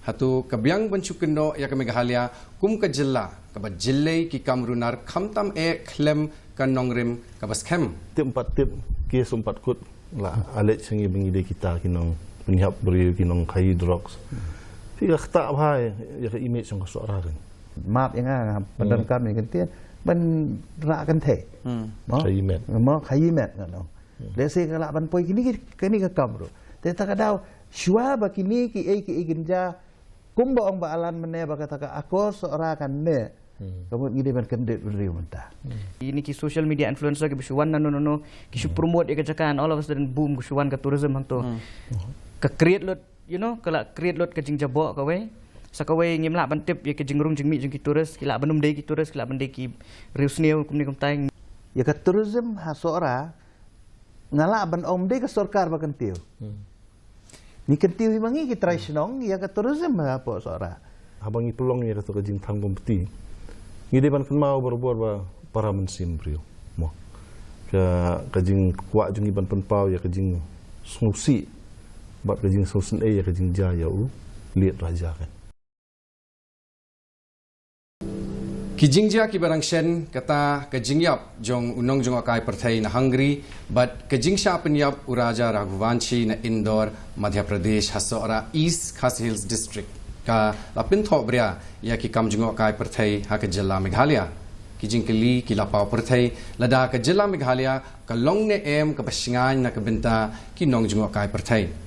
hatu kabyang banchukendo ya Meghalaya kum ka jilla ka jillei ki kamrunar khamtam klem kan nongrim ka baskem tempat tip kes empat kut lah alet sengi bengide kita kinong penyap beri kinong kai drugs tiga tak bahai ya ke image yang suara kan maaf yang ah pendan kami kan tian ban ra kan the kai met mo kai met kan no desi kala ban poi kini ka kamru te ta kadau shua ba kini ki ginja kumba ong ba alan mene ba kata ka aku seorang kan ne kamu gini ban kendet beri mentah ini ki social media influencer ki bisuan no ki promote ya kacakan all of a sudden boom bisuan ka tourism hang to ka create lot kala create lot ka jing jabo ka we sakawe ngim la ban tip ya ka jing rung jing mi jing ki tourist ki la banum dei ki tourist ki la ban dei ki rius neu kum ni kum tai ya ka tourism ha sora ngala ban om dei ka sarkar ba kentiu ni kentiu mangi ki tradisional ya ka tourism apa sora abang ipulong ni ratu ka jing tanggung beti ngide ban mau berbuat ba para mensim brio mo ka jing kuat jing ban penpau ya ka jing susi bat ka jing susun ya ka jing jaya u lihat raja kan Kijingja ki barang shen kata kejingyap jong unong jong akai perthai na Hungary but kejingsha penyap uraja Raghuvanshi na Indore Madhya Pradesh hasora East Khas Hills District ka lapin tho bria ya ki kam jong akai perthai ha ka jilla Meghalaya kijing kili ki lapau perthai lada ka jilla Meghalaya ka long ne ka pasingan na ka benta ki nong jong akai perthai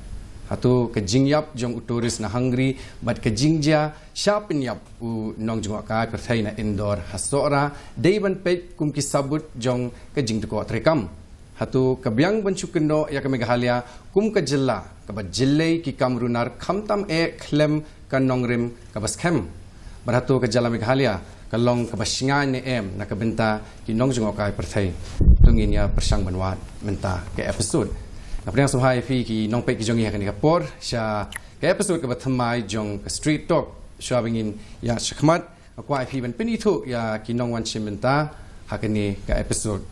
hatu kejingyap jong uturis na Hungary but kejingja shapinyap u nong jong akai perthai na Indore hasora deiban pet kum ki sabut jong kejing ko trekam hatu kabyang banchukendo ya ka Meghalaya kum ka jilla ka jillei ki kamrunar khamtam klem kan nongrim ka baskem barhatu ka jalla Meghalaya kalong ka basingan ne na ka benta ki nong jong akai perthai tungin ya persang banwat menta ke episode Apanya sumhai fi ki nong pe ki jong ya kan ka por sha ke episode ka bathamai jong ka street talk sha bingin ya shakmat akwa fi ban pini thu ya ki nong wan chimenta hakani ka episode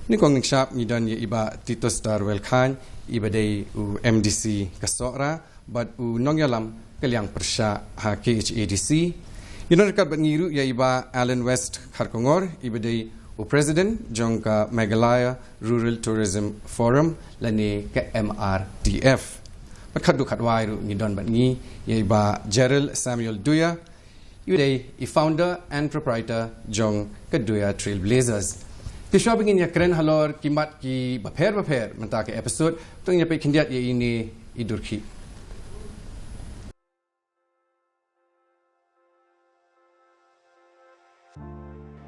ni kong ning shap ni dan ya iba Tito Star Khan iba dei u MDC ka sora but u nong yalam kaliang persha ha KHADC yun ka ban ngiru ya iba Alan West Kharkongor iba dei u President jong ka Meghalaya Rural Tourism Forum lani ka MRDF. Makhadu khatwai ru ni don bat ngi ye ba Gerald Samuel Duya yuday i founder and proprietor jong ka Duya Trailblazers. Ti shopping in ya kren halor kimat ki bapher menta ka episode tung ya pe khindiat ye ini idurki.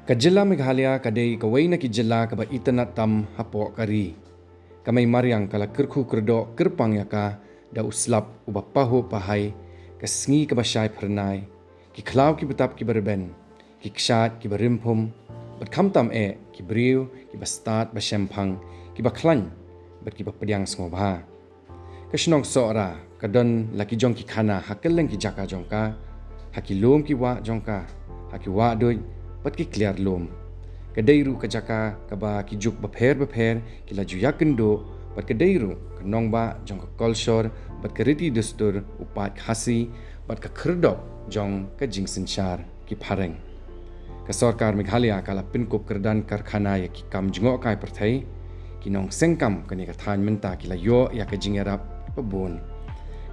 Ka jilla Meghalaya kadai kawai na ki jilla ka ba itana tam hapo kari kamay mariang kala kirku kerdo kirpang yaka da uslap uba paho pahai ka sngi ka ba syai pernai ki klaw ki betap ki berben ki kshat ki berimpum bat kamtam ki briu ki ba start ba shempang ki ba klan bat ki ba pediang sngobha ka shnong sora ka don laki jong ki khana hakeleng ki jaka jongka haki lom ki wa jongka haki wa doi bat ki clear lom kadairu kajaka kaba ki juk bapher ki laju yakendo bat kadairu kanong ba jong ka culture bat ka riti dustur upat khasi bat ka khrdok jong ka jingsinchar ki phareng ka sarkar Meghalaya kala pinkop kerdan karkhana ya ki kam jingo kai perthai ki nong sengkam kani ka than menta ki la yo ya ka jingerap pabon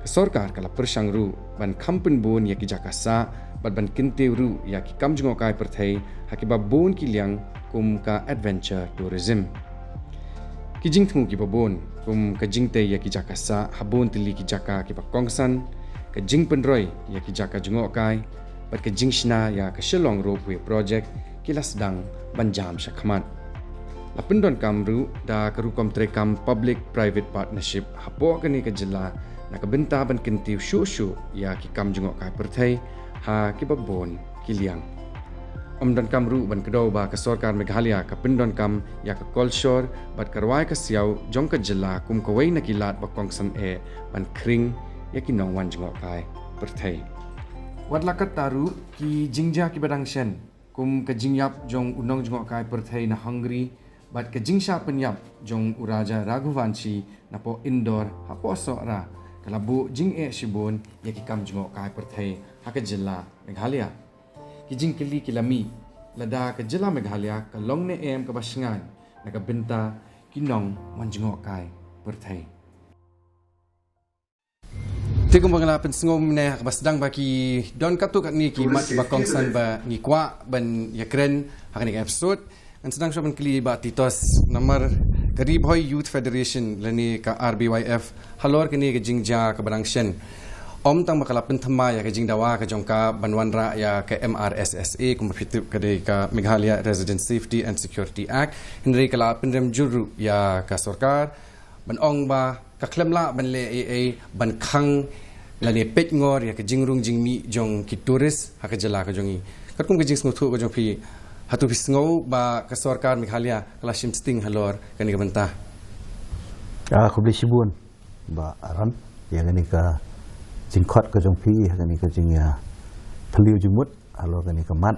ka sarkar kala persangru ban khampun bon ya ki jakasa bat ban kintewru ya ki kam jingo kai perthai hakiba bon ki liang kum ka adventure tourism ki jingthmu ki babon kum ka jingte ya ki jakasa habon tili ki jaka ki ba kongsan ka jingpenroi ya ki jaka jingo kai bat ka jingshna ya ka shillong roadway project ki lasdang banjam shakmat lapendon kamru da karukom trekam public private partnership hapo kani ka jilla na ka benta ban kintiu shu ya ki kam jingo kai perthai ha ki babon ki liang Omdon kamru ban kedau ba ka sarkar Meghalaya ka pindon kam ya ka culture bat karwai ka siaw jong ka jilla kum kawai na kilat ba kongsan ban kring ya ki nong wan jingo kai perthai wat lakat taru ki jingja ki badang shen kum ka jingyap jong unong jingo kai perthai na Hungary bat ka jingsha penyap jong uraja Raghuvanshi na po Indore hapo sora kalabu jing shibun ya kikam jungok kai perthai haka jilla Meghalaya kijing kili kilami lada ke jilla Meghalaya ka longne em ka basngan naga benta kinong manjungok kai perthai Tikum bangala pensengom ne basdang baki don katuk ni ki mat ba kongsan ba ni kwa ban yakren hakani episode an sedang soban kli ba titos nomor karib hoy youth federation lani ka RBYF halor kini ke jingja ka barangshen om tang bakala penthama ya ke jingdawa ka jongka banwan ra ya ke MRSSA kum fitu ka de ka Meghalaya Resident Safety and Security Act hinri kala pendrem juru ya ka sarkar ban ong ba ka klemla ban le AA ban khang lani pet ngor ya ke jingrung jingmi jong ki turis ha ka jala ka jongi katum ke jing snuthu ka jong pi hatu pisngau ba ka sarkar Meghalaya kala shim sting halor kani ka bentah aku beli sibun ba aran ya kani ka jingkhot ka jong pi kani ka jing ya thliu jumut halo kani ka mat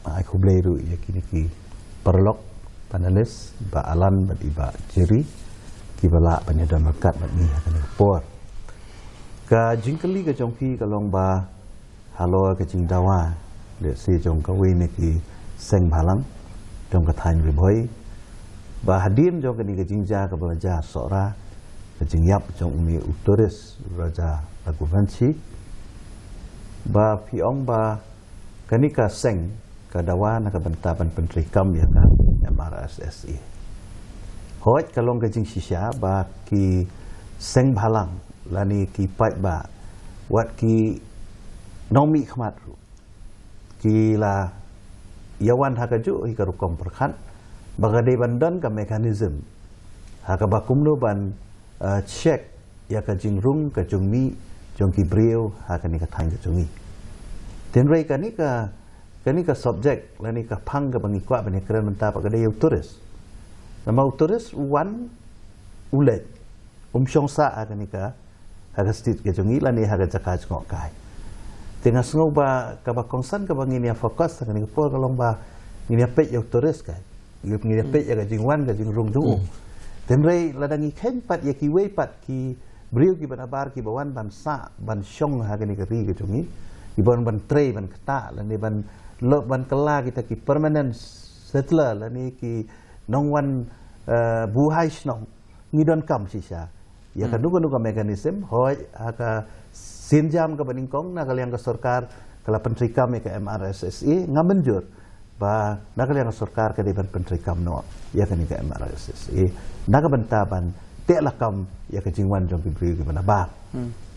aku beli ru ya kini ki perlok panelis ba alan ba iba jeri ki bala panyadan makat ba ni kani ka por ka jingkeli ka jong pi ka long ba halo ka jing dawa le si jong ka we ne ki seng balang trong ka thain ri bhoi ba hadim jong ka ni ka jingja ka belajar sora ka jingyap jong umi uturis raja lagu vanci ba piong ba kani ka seng ka dawa na ka bentaban pentri kam ya ka MRSSA hoi ka long ka jing shisha ba ki seng balang lani ki pai ba wat ki nomi khmat ru ki la yawan hakaju hi karukom perkhat bagade bandan ka mekanism haka bakumno ban check ya ka jingrung ka jungmi jongki brio haka ni ka thang ka jungi tenrei kani ka subject lani ka phang ka bangi kwa bani kran menta bagade yu turis nama turis wan ulet shongsa haka ni ka haka stit ka jungi lani haka jakaj ngok kai tengah sengau ba ka ba kongsan ka bangin ya fokus ka ni por ka long ba ni pet ya turis ka ni pet ya ka jingwan ka jingrung jungu tenrei ladangi khen pat ya ki we pat ki brio ki banabar ki bawan ban sa ban shong ha ka ni ka ri ka jungi ki ban tre ban kata la ni ban lo ban kala kita ki permanent settler la ni ki nongwan buhai snong ni don kam sisa ya ka nuga mekanisme hoi aka sinjam ke beningkong nak kalian ke sarkar kala pentrikam ke MRSSA ngamenjur ba nak kalian ke sarkar ke depan pentrikam no ya kan ke MRSSA nak bentaban te lakam ya ke jingwan jong bibri ke mana ba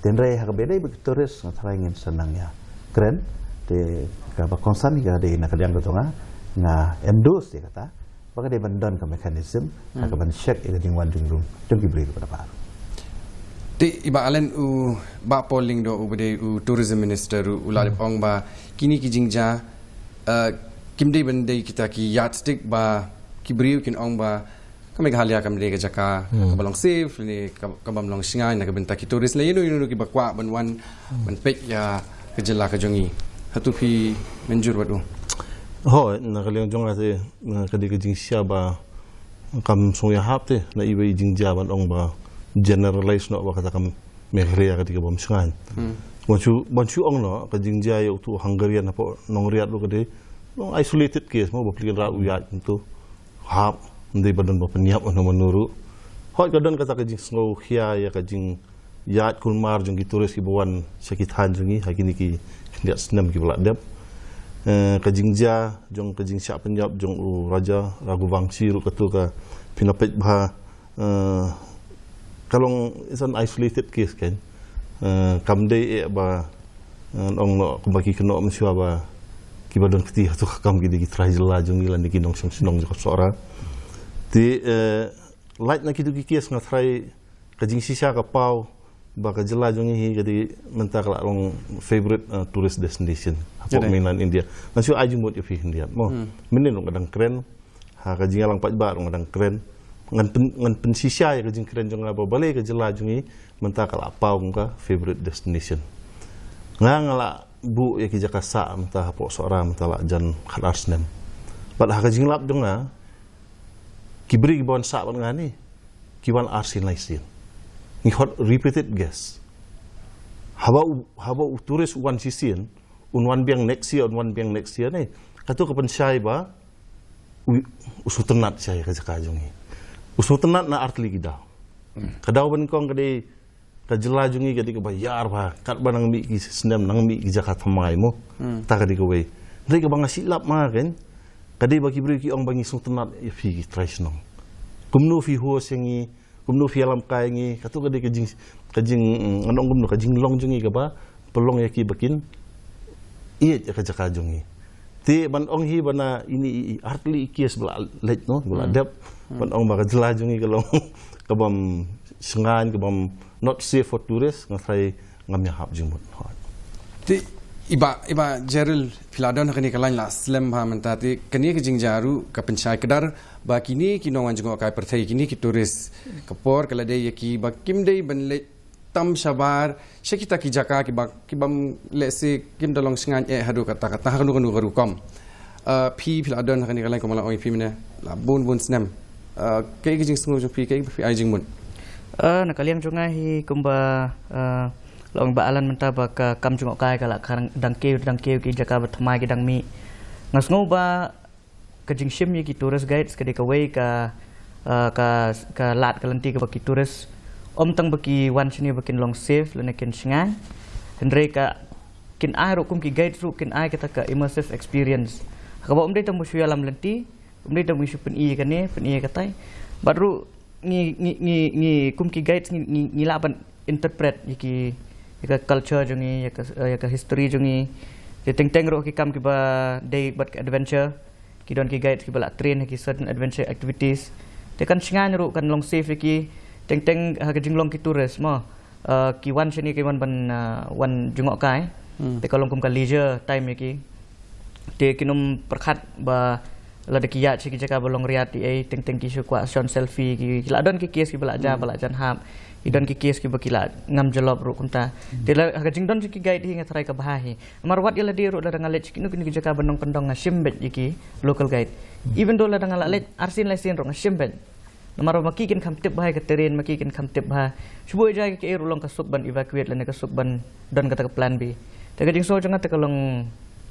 tenre ha ke bedai be turis ngatraingin senang ya keren te ka ba konsan ya de nak kalian ke tonga nga endorse ya kata baka de bandan ke mekanisme ha ke ban check ya ke jingwan jong bibri ke mana ba Ti iba alen u ba polling do u bede u tourism minister u lalip ong ba kini ki jingja kimde bende kita ki yardstick ba kibriu kin ong ba kami Meghalaya kami de jaka kabalong safe ni kabalong singai na kabenta ki tourist la yinu ki bakwa banwan ban pek ya kejela ka jongi hatu pi menjur wadu ho na kaliang jonga te kadi ka jing sia ba kam sung ya hap te na iba jingja ban ong ba generalize no wakata kam Meghalaya ketika bom sengan. Boncu ong no ka jingja ya tu Hungarian apa nong riat lo kade nong isolated case mo baplikan ra uyat itu hap ndai badan ba penyap no menuru. Hoi kadon kata ka jing snow khia ya ka jing yat kulmar jong ki turis ki bawan sakit han jongi hakini ki ndiat senam ki belak dep. Ka jingja jong ka jing syak penyap jong u raja ragu wangsi ru katu ka pinapet ba kalau it's an isolated case kan kamde ba ong no kumbaki keno msua ba kibadon keti tu kam gidi ki trajela jong ilan di kinong sinong jo sora ti light na kitu ki case ngatrai kajing sisa ka pau ba ka jela jong hi gadi mentak la long favorite tourist destination apa mainland India nasio ajung buat fi India mo menen kadang keren ha kajing alang pat ba kadang keren ngan pensisya ya kajing keren jong aba balai ka jela jungi menta kala pau ka favorite destination ngala bu ya ki jakasa menta po sora menta la jan khalasnem pad ha kajing lap jonga kibri bon sa ban ngani kiwan arsin laisin ni hot repeated guess haba turis one season one biang next year ni katu kapan syai ba usutenat syai kajakajungi usutenat na artli kita kadau ban kong kadai kajelajungi kadi kebayar ba kat banang mi ki sendam nang mi ki Jakarta mai mo ta kadi ko we ndai ka bang silap ma kan kadi bagi beri ki ong bangi sutenat fi ki tresnong kumno fi ho sengi kumno fi alam kai ngi katu kadi kajing anong kumno kajing long jungi ka ba pelong ya ki bakin iya kajakajungi ti ban ong hi bana ini artli kies bela let no bela dep ban ong ba kajelajungi kalong kabam sengan kabam not safe for tourists ngasai ngamnya hap jumut ti iba Gerald Philadon kani kalan la slam ha mentati kani ke jingjaru ka pencai kedar ba kini kinongan jengok kai perthai kini ki turis kapor kala dei ki ba kim dei ban le tam sabar sekita ki jaka ki bam le se kim dalong sengan hadu kata kanu kom pi Philadon kani kalan komala oi pi mena la bun snam kai ke jing sungu pi kai pi ai jing mun nakaliang junga hi kumba long ba alan menta ba ka kam jungok kai kala karang dang keu ki jaka ba thamai ki dang mi ngasngo ba ka jing shim ki tourist guides ka de ka wei ka lat ka lanti ka ba ki tourist om tang ba ki wan chini ba kin long safe lene kin shingai hendre ka kin ai ro kum ki guide ru kin ai ka ka immersive experience ka ba om de tam bu alam lanti om de tam bu pen i ka ne pen i ka tai baru ngi kum ki guides ngi laban interpret yaki culture jungi yaka history jungi de teng ro ki kam ki ba day but adventure ki don ki guide ki bala train ki certain adventure activities te kan singan ro kan long safe ki teng ha ka jinglong ki tourist mo ki wan chini ki wan ban wan jungok kai te kalong kum ka leisure time ki te kinum perkhat ba la de kiya chi ki jaka bolong riat ti teng ki su kwa shon selfie ki la don ki kes ki bala jan hap i don ki kes ki bakila ngam jalob ru kunta te la ka jing don ki guide hi ngatrai ka bahi mar wat ila di ru la ngale chi ki jaka bonong pendong ngasimbet ki local guide even though la ngale arsin lesin ru ngasimbet mar maki kin kam tip bahai ka terrain maki kin kam tip bah subo ja ki ru long ka suk ban evacuate la ne ka suk ban don kata ka plan b te ka jing so janga te ka long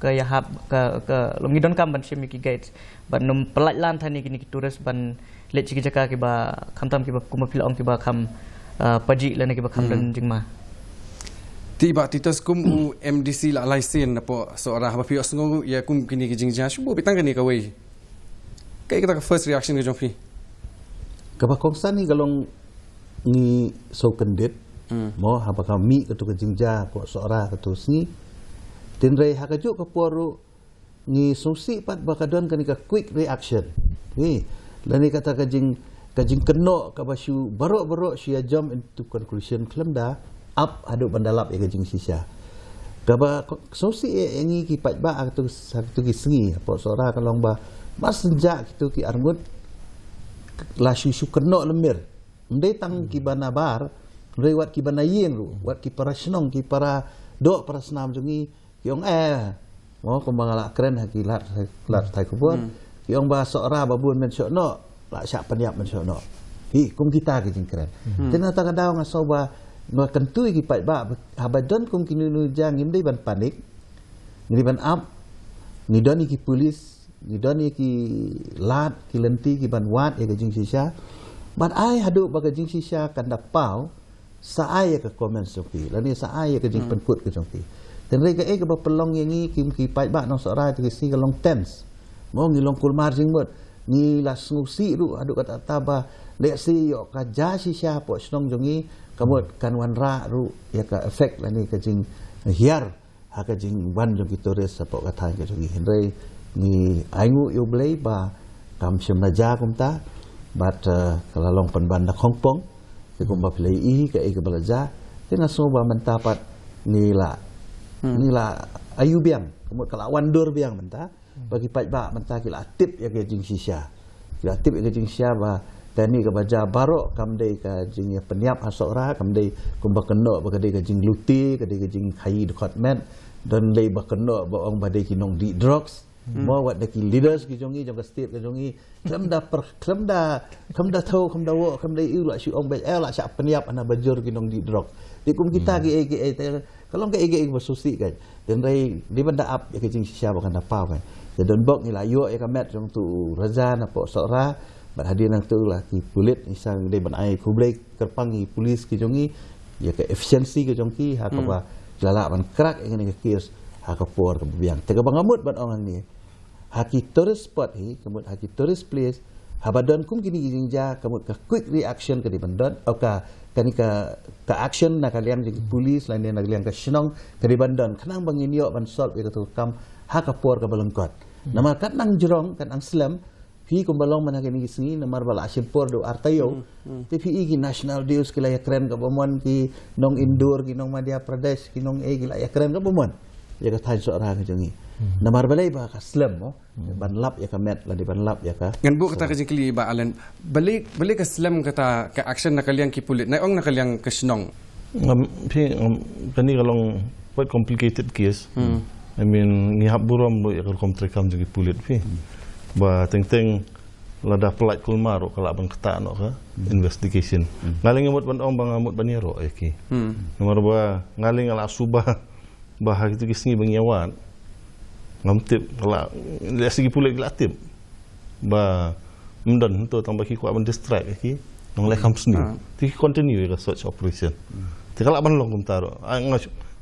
ka yahap ka longi don kam ban shimi ki guides ban num pelaj lan thani ki turis ban let chi jaka ki ba khamtam ki ba kuma pil ong ki ba kham paji la ne ki ba kham dan jingma tiba titas kum u MDC la laisen po seorang ba pios ngo ya kum kini ki jingja shubo bitang kani ka wei kai ka first reaction ke jongfi ka ba kongsan ni galong ni so kendit mo haba ka mi ka tu ka jingja ko seorang ka tu sni tinrei hakajuk ka poru ni susi pat bakadon kan ka quick reaction ni lani kata kajing keno ka basu barok sia jump into conclusion klemda up adu bandalap e kajing sisa ka ba susi engi ki pat ba tu ki sengi apa sora kalong ba mas senja kitu ki arngut la susu keno lemir ndai tang ki banabar rewat ki banayeng ru wat ki parasnong ki para dok para senam jungi Yong mo kumbangala keren haki lat thai kubur yong ba sora babun men sokno la syak peniap men sokno hi kum kita ki jing keren tena ta kadau ngaso ba no kentui ki pai ba habadon kum kinu nu jang ngim dei ban panik ngi ban up ni doni ki polis ni doni ki lat ki lenti ki ban wat e ka jing sisa ban ai hadu ba ka jing sisa kan da pau sa ai ka komen sopi la ni sa ai ka jing penkut ka sopi dan rega ke ba pelong yang ni kim ki pai ba nong sora tu si kalong tense mo ngi long kul marjing mot ni la snusi ru adu kata taba le si yo ka ja si sya po snong jongi kamot kan wan ra ru ya ka effect la ni ka jing hiar ha ka jing wan jong ki tourist sapo ka thai ka jongi henrei ni aingu yo blei ba kam sim na ja kum ta bat kalalong pan da Hong Kong ke kum ba play i ka balaja tena so ba mentapat ni la ayu biang kemut kala wandur biang menta bagi pai ba menta kila tip ya ke jing sisa kila tip ya ke jing sisa ba tani ke baja barok kam dei ka jing ya peniap hasora kam dei kumba keno ba ka dei ka jing luti ka dei ka jing khai dekat men dan lei ba keno ba ong ba dei kinong di drugs mo wat de ki leaders ki jongi jong ka state ka jongi klemda thau klemda wo kam dei u la si ong ba la sa peniap ana bajur kinong di drugs di kum kita kalau ke bersusi kan dan di benda up ya kecing siapa kan apa kan dan bok ni lah yo ya kamet trong tu razan apa sora berhadir nang tu lah ki pulit isang de ban ai kublai kerpangi polis ki jongi ya ke efisiensi ke jongki ha ka jalak ban krak ngene ke kios ha ka por ke biang te ka bangamut ban orang ni ha ki tourist spot hi kemut ha ki tourist place ha badon kum kini jinja kemut ka quick reaction ke di bandon au ka kani ka action na kalian jadi polis lain na kalian ka shnong ke di bandon kanang bangin yo ban solve itu kam ha ka por ka balengkot nama kat nang jerong kan ang slam pi kumbalong mana kini singi namar bala asimpor do artayo TPI ki national deus kila ya keren ka bomon ki nong indoor ki nong Madhya Pradesh ki nong kila ya keren ka bomon ya ka than so ra ka jongi namar balai ba ka slam mo ban lap ya ka met la di ban lap ya ka ngan bu kata kajing kili ba alen balik ke slam kata ke action nakaliang ki pulit na ong nakaliang ke snong pi kani kalong quite complicated case I mean ni hab buram lo ya kom trekam jadi pulit pi ba teng lada pelat kulmaro kala bang keta no ka investigation ngaling ngamut ban ong bang ngamut baniro ki nomor ba ngaling ala subah bah itu kisni bang yawan ngamtip kala segi pulit latip ba mendon to tambah ki kuat ban distract ki nong lekam seni ti continue ka search operation ti kala ban long kumtaro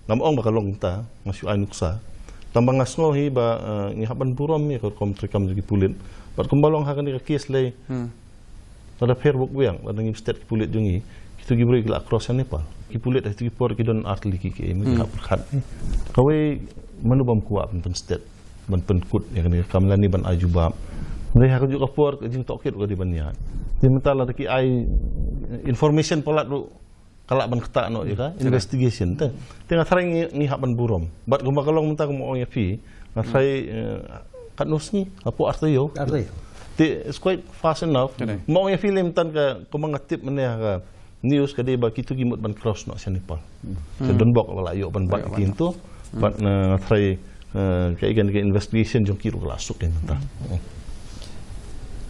ngam ong ba kalong ta ngasu anuksa tambang ngasno hi ba ngihapan buram mi kom trekam jadi pulit bat kumbalong hakan di kes lay tada perbuk wiang tada ngim state pulit jungi kitu gibre gila across Nepal ki pulit itu ki por ki don artli ki mi ha perkhat kawe manubam kuat pen state ban penkut ya kan kamlani ban ajubab mereka hakun juga por jing tokit ko di banyan timental ada ki ai information polat du kalak ban ketak no ya ka investigation te tengah try ni hak ban burom bat gumba kalong mentang mo ya fi na try kat nusni apa artayo it's quite fast enough mo ya film tan ka kumangatip meneh ka news ka deba kitu gimut ban cross no Nepal so don bok wala yo ban bak kintu bat na try ka igan ke investigation jong kiru lasuk den ta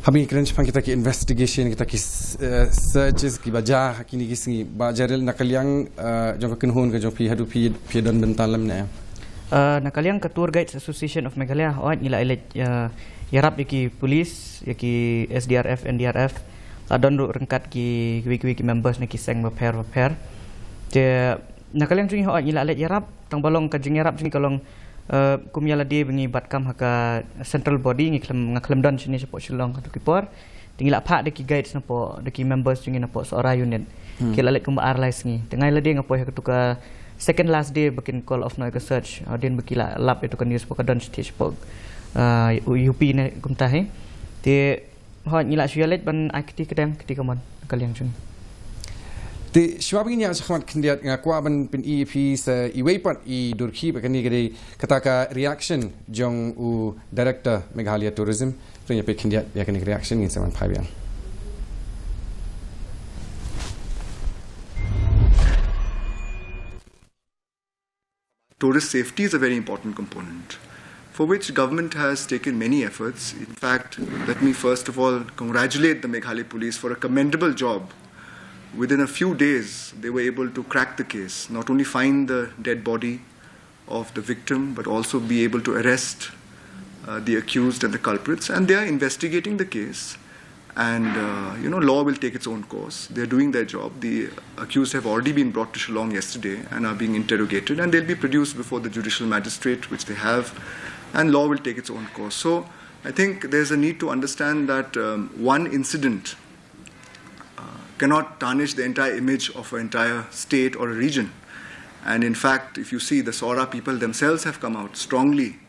Hami keren sepang kita ki investigation kita ki searches ki baja kini ki singi bajaril nakaliang jong kenhun ke jong pi hadu pi don bentalam ne nakaliang ke Tour Guides Association of Meghalaya oat nila elet yarap ki polis ki SDRF NDRF ladon ru rengkat ki wiki members na ki seng repair je nakaliang jungi oat nila elet yarap tang balong ka jing yarap jungi kalong kumyala dia bengi batkam haka central body ngaklem dan sini support Shillong atau kipor tinggal apa deki guides napo deki members jungi napo seorang unit kila lek kumba arlais ngi tengah dia ngapo ya ketuka second last day bikin call of noise search din bekila lap itu kan news poka dan stage pok UP ne kumtahe te ho nyila syalet ban akti kedang ketika mon kalian jungi Ti syawabing niya sa kamat kandidat nga kuwaban pin EP sa iwaypat i Durki bakani gade kataka reaction jong u director Meghalaya Tourism punya pe kandidat ya kani reaction ngin saman phabiang Tourist safety is a very important component for which government has taken many efforts. In fact, let me first of all congratulate the Meghalaya police for a commendable job. Within a few days, they were able to crack the case, not only find the dead body of the victim, but also be able to arrest the accused and the culprits. And they are investigating the case. And, law will take its own course. They're doing their job. The accused have already been brought to Shillong yesterday and are being interrogated. And they'll be produced before the judicial magistrate, which they have. And law will take its own course. So I think there's a need to understand that one incident cannot tarnish the entire image of an entire state or a region. And in fact, if you see, the Sora people themselves have come out strongly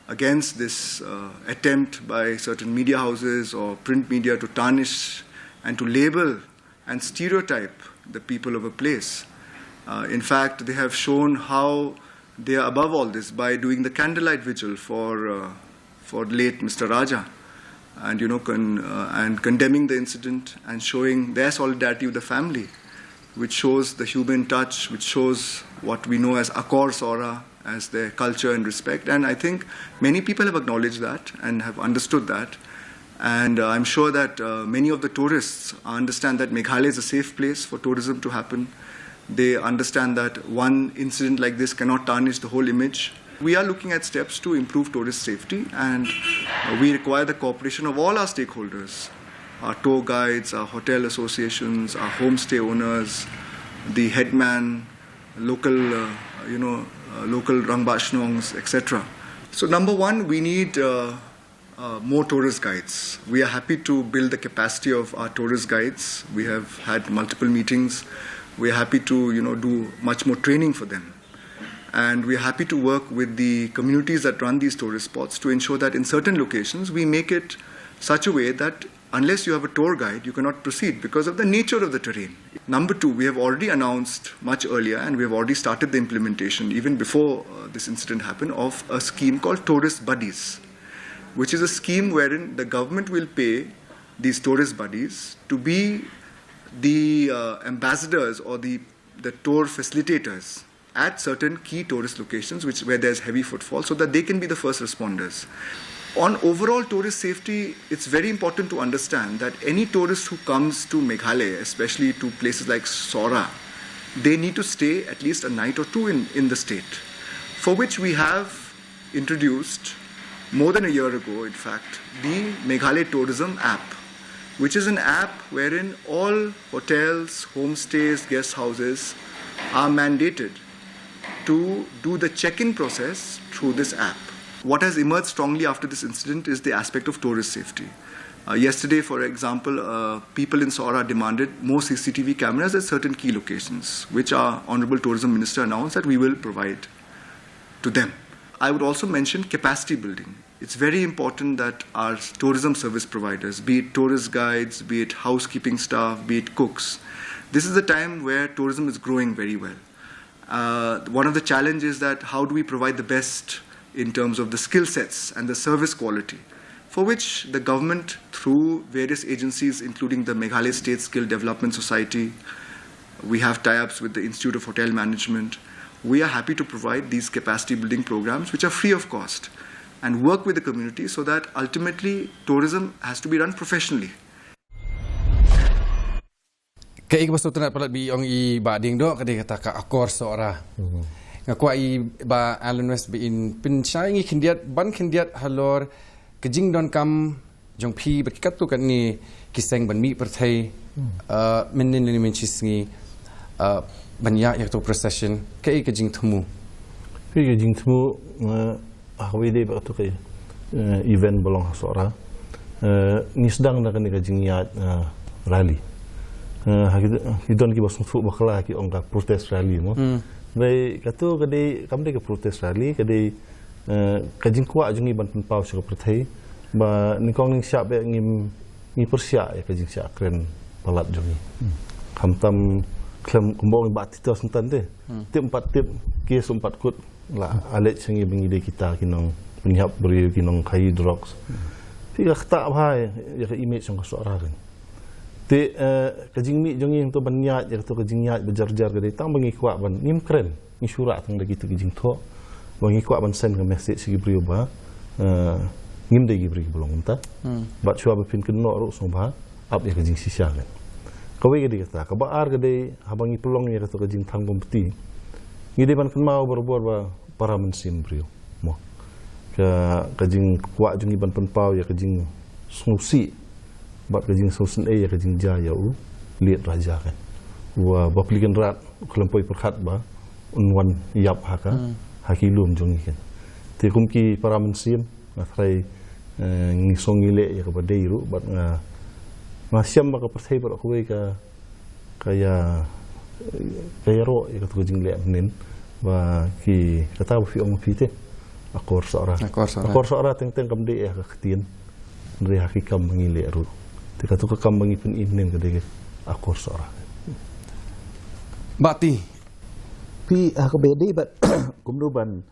against this attempt by certain media houses or print media to tarnish and to label and stereotype the people of a place. In fact, they have shown how they are above all this by doing the candlelight vigil for late Mr. Raja. And and condemning the incident and showing their solidarity with the family, which shows the human touch, which shows what we know as Akor Sora, as their culture and respect. And I think many people have acknowledged that and have understood that. And I'm sure that many of the tourists understand that Meghalaya is a safe place for tourism to happen. They understand that one incident like this cannot tarnish the whole image. We are looking at steps to improve tourist safety, and we require the cooperation of all our stakeholders, our tour guides, our hotel associations, our homestay owners, the headman, local rangbashnongs, etc. So number one, we need more tourist guides. We are happy to build the capacity of our tourist guides. We have had multiple meetings. We are happy to do much more training for them. And we are happy to work with the communities that run these tourist spots to ensure that in certain locations we make it such a way that unless you have a tour guide, you cannot proceed because of the nature of the terrain. Number two, we have already announced much earlier, and we have already started the implementation even before this incident happened, of a scheme called Tourist Buddies, which is a scheme wherein the government will pay these tourist buddies to be the ambassadors or the tour facilitators at certain key tourist locations where there's heavy footfall, so that they can be the first responders. On overall tourist safety, it's very important to understand that any tourist who comes to Meghalaya, especially to places like Sora, they need to stay at least a night or two in the state, for which we have introduced more than a year ago, in fact, the Meghalaya Tourism app, which is an app wherein all hotels, homestays, guest houses are mandated to do the check-in process through this app. What has emerged strongly after this incident is the aspect of tourist safety. Yesterday, for example, people in Sora demanded more CCTV cameras at certain key locations, which our Honorable Tourism Minister announced that we will provide to them. I would also mention capacity building. It's very important that our tourism service providers, be it tourist guides, be it housekeeping staff, be it cooks, this is a time where tourism is growing very well. One of the challenges is that how do we provide the best in terms of the skill sets and the service quality, for which the government, through various agencies, including the Meghalaya State Skill Development Society, we have tie-ups with the Institute of Hotel Management. We are happy to provide these capacity building programs, which are free of cost, and work with the community so that ultimately tourism has to be run professionally. Kaya pasal tu nak palat bi ong I ba ding do kadai kata ka akor Sora. Ngakwa I ba Alan West bi in pin syai ngi khindiat ban khindiat halor kejing don kam jong phi berkat tu kan ni kiseng ban mi perthai menin ni menchis ngi banyak yak tu procession kaya kejing themu. Kaya kejing themu ahwi dei ba tu kaya event bolong Sora. Ni sedang nak ni kejing yat rally. Hidon ki basung fu bakla ki ongka protest rally mo. Bai katu kadai kamde ke protest rally kadai kajing kwa jungi ban penpau sya perthai ba nikong ning sya be ngi persya ya kajing sya kren palat jungi. Hamtam klem kumbong ba tita sentan de. Tip 4 tip kes 4 kut la alet sengi bengide kita kinong penyap beri kinong kai drugs. Tiga tak bahai ya image yang Sora kan. Te kajing mi jongi yang tu banyak ya tu kajing nyat bejar-jar kadai tang bangi kuat ban nim keren ni surat tang lagi tu kajing tho bangi kuat ban send ke message sigi beri ba ngim de gi beri belum ta bat chua ba pin kenok ru song ba ap ya kajing sisa kan kawai kadai kata ka ba ar kadai habangi pelong ya tu kajing thang peti ngide ban kan mau berbor ba para mensim beri mo ka kajing kuat jongi ban penpau ya kajing sungsi bat kajing sosen ya kajing jaya u liat raja kan wa baplikan rat kelampoi perkhat ba unwan yap haka hakilum jongi kan te kumki para mensim ngai ngisong ile ya ka badai ru bat ngasiam ba ka perthai ba kuai ka kaya ro ya ka kajing le nen ba ki kata fi ong fi te akor Sora teng kamde ya ka khtien nri hakikam ngile ru tika tu kekambang ipun inen kadai akor Sora. Bati. Pi aku bedi bat kumduban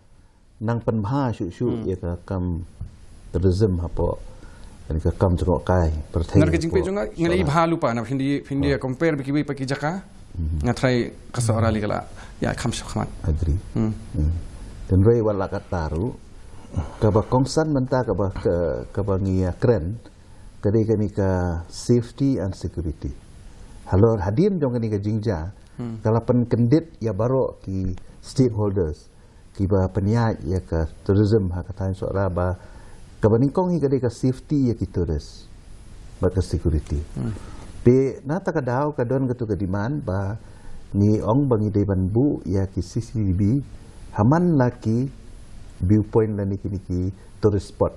nang penmha syu ya ka kam tourism hapo dan ka kam jengok kai perthai. Ngar kejing pe jonga ngali bha lupa na hindi compare biki paki jaka ngatrai ka Sora li kala ya kham khmat. Agree. Dan rei wala ka taru ka ba kongsan menta ka ba ngia kren kadai kami ka safety and security. Halor hadim jong kani ka jingja Kalau penkendit ya baru ki stakeholders, ki ba peniat ya ke tourism ha kata seorang ba kabaningkong hi kadai ka safety ya ki tourist ba ka security. Pe nata ka daw ka don ka diman ba ni ong bangi day banbu ya ki CCTV haman laki viewpoint la ni ki tourist spot.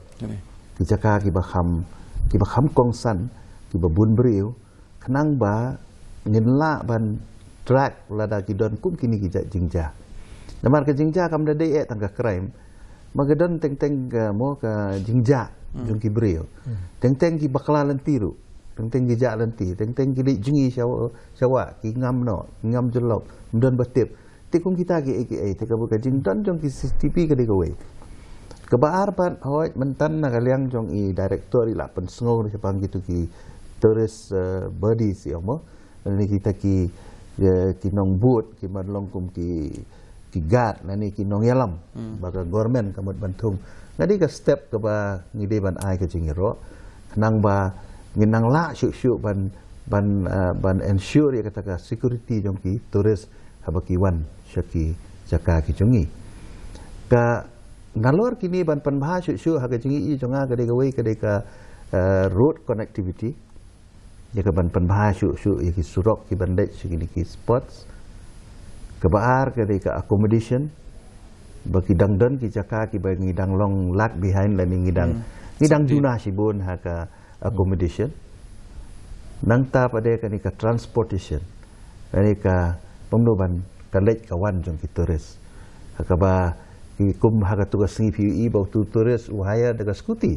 Ki jaka ki ba kham kong san ki ba bun beriu kenang ba nginla ban track lada ki don kum kini ki jingja. Namar ka jingja kam da dai tangga crime magadon teng mo ka jingja jung ki beriu. Teng ki bakla tiru. Teng ki ja lanti, teng ki jungi syawa ki ngam jelop mdon batip. Tikung kita ki AKA te ka buka jington jong ki CCTV ka de gawe. Kebaar pan hoi mentan na kaliang jong i director i lapan sengong di sepang gitu ki tourist body si omo. Ni kita ki nong boot ki madlong kum ki guard ni ki nong yalam baka government kamut bantung. Ngadi ka step ke ba ngide ban ai ka jingiro. Nang ba nginang la syuk ban ensure ya kata ka security jong ki tourist habaki wan syaki jaka ki jungi. Ka ngalor kini ban panbah syuk haga jingi i jonga kadai gawe kadai ka road connectivity ya ka ban panbah syuk ya ki surok ki bandai syuk ki spots kebaar kadai ka accommodation bagi dangdon ki jaka ki ba ngidang long lag behind la ngidang juna sibun ha ka accommodation nang ta pada ka ni ka transportation ni ka pemdoban kalej kawan jong ki tourist ha ka ba kum haga tugas ngi PUI bau tu tourist wahaya daga skuti.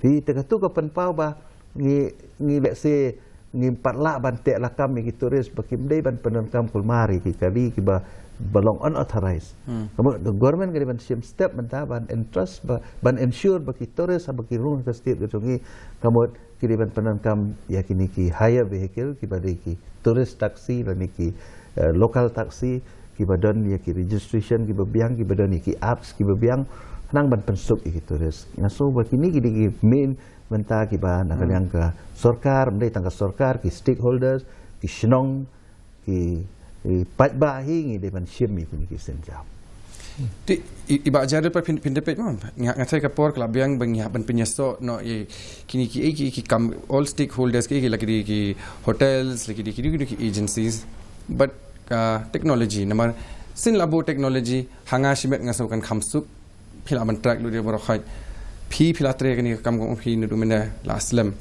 Di tega tu ka penpau ba ngi let's say ngi patla ban tek lakam ngi tourist bakim dei ban penankam kulmari ki kali ki ba belong unauthorized. Kamu the government kali ban sim step menta ban entrust ban ensure baki tourist baki rung ka state ka sungi kamu kiri ban penankam yakini ki hire vehicle ki ba ki tourist taxi la ki local taxi ki badan ya ki registration ki babiang ki badan ki apps ki babiang nang ban pensuk ki tourist ngaso bakini ki main menta ki ba nakaliang ka sarkar mendai tangka sarkar ki stakeholders ki shnong ki patba hi ngi de ban shimi ki senjam ti iba jare pa pindepet mam ngatai ka por klab yang bang ban pinyaso no ye kini ki kam all stakeholders ki lagi ki hotels lagi ki agencies but technology namar sin labo technology hanga shimet ngaso kan khamsuk phila ban track lu dia borokhai phila tre kan kam gong phi nu mena la aslam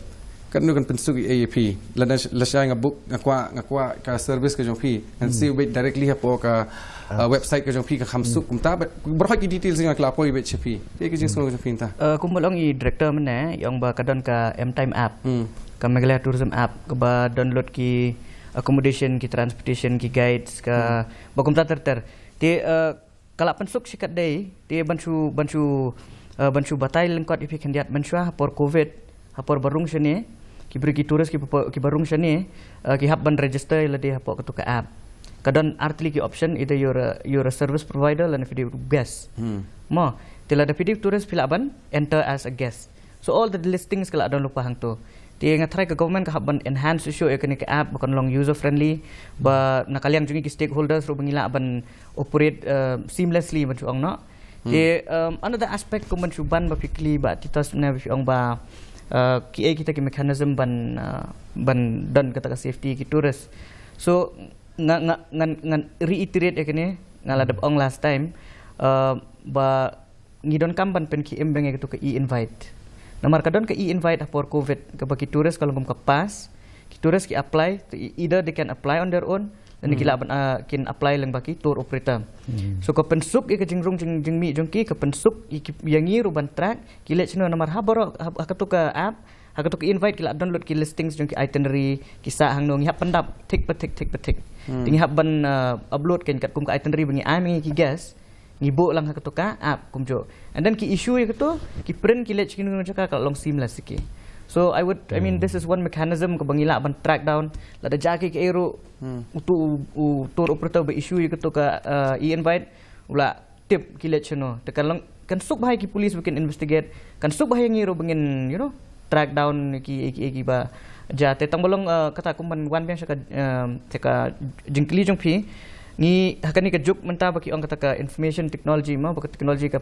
kan nu kan pensuk AAP la shay nga book ngakwa ka service ka jong phi and see wait directly hapo ka website ka jong phi ka khamsuk kumta borokhai ki details nga kla poi bet chepi te ki jing song jong phi ta kumolong i director mena yang ba kadon ka M Time app ka Meghalaya tourism app ka ba download ki accommodation ki transportation ki guides ka bakum ter ti kalak pensuk sikat dai ti bansu batai lengkot ipi kandiat mansua hapor covid hapor barung shane ki beri ki turis ki barung shane ki hab ban register la di hapor ketuka app kadon artli ki option either you're a service provider lan video guest mo tila da video tourist pila ban enter as a guest so all the listings kalak don lupa hang tu ti ngatrai ke government ka ban enhance issue e kini ke app bukan long user friendly ba nakaliang jungi ki stakeholders ro bangila ban operate seamlessly ban chuang no ti another aspect ko man chuban ba fikli ba titas na biong ba ki kita ki mechanism ban dan kata ka safety ki tourist so ngan reiterate e kini ngaladap ong last time ba ngidon kam ban pen ki embeng e to ka e-invite namar kadon ke e-invite for COVID ke bagi turis kalau ngom kepas ki turis ki apply either they can apply on their own dan kila kin apply lang baki tour operator so ke pensuk ke jingrung jingmi jongki ke pensuk yang ngiru ban track kila chino namar habaro hakatu ke app hakatu ke invite kila download ki listings jongki itinerary kisah hang nong hap pendap tik petik tingi hap ban upload ken kat kum ke itinerary bangi ami ki gas ngibuk lang hakatuka app kumjo and then ki issue ya ketu ki print ki let kini ngajaka kalau long seamless siki so I mean this is one mechanism ke bangila ban track down la da jaki ke ero utu tour operator be issue ya ketu ka e-invite ula tip ki let chino tekan long kan suk bahai ki police bikin investigate kan suk bahai ngiro bengin you know track down ki ba ja te tang bolong kata kumban wan biang saka jingkli jong phi ni hakani ka juk menta baki ong kata ka information technology ma baka technology ka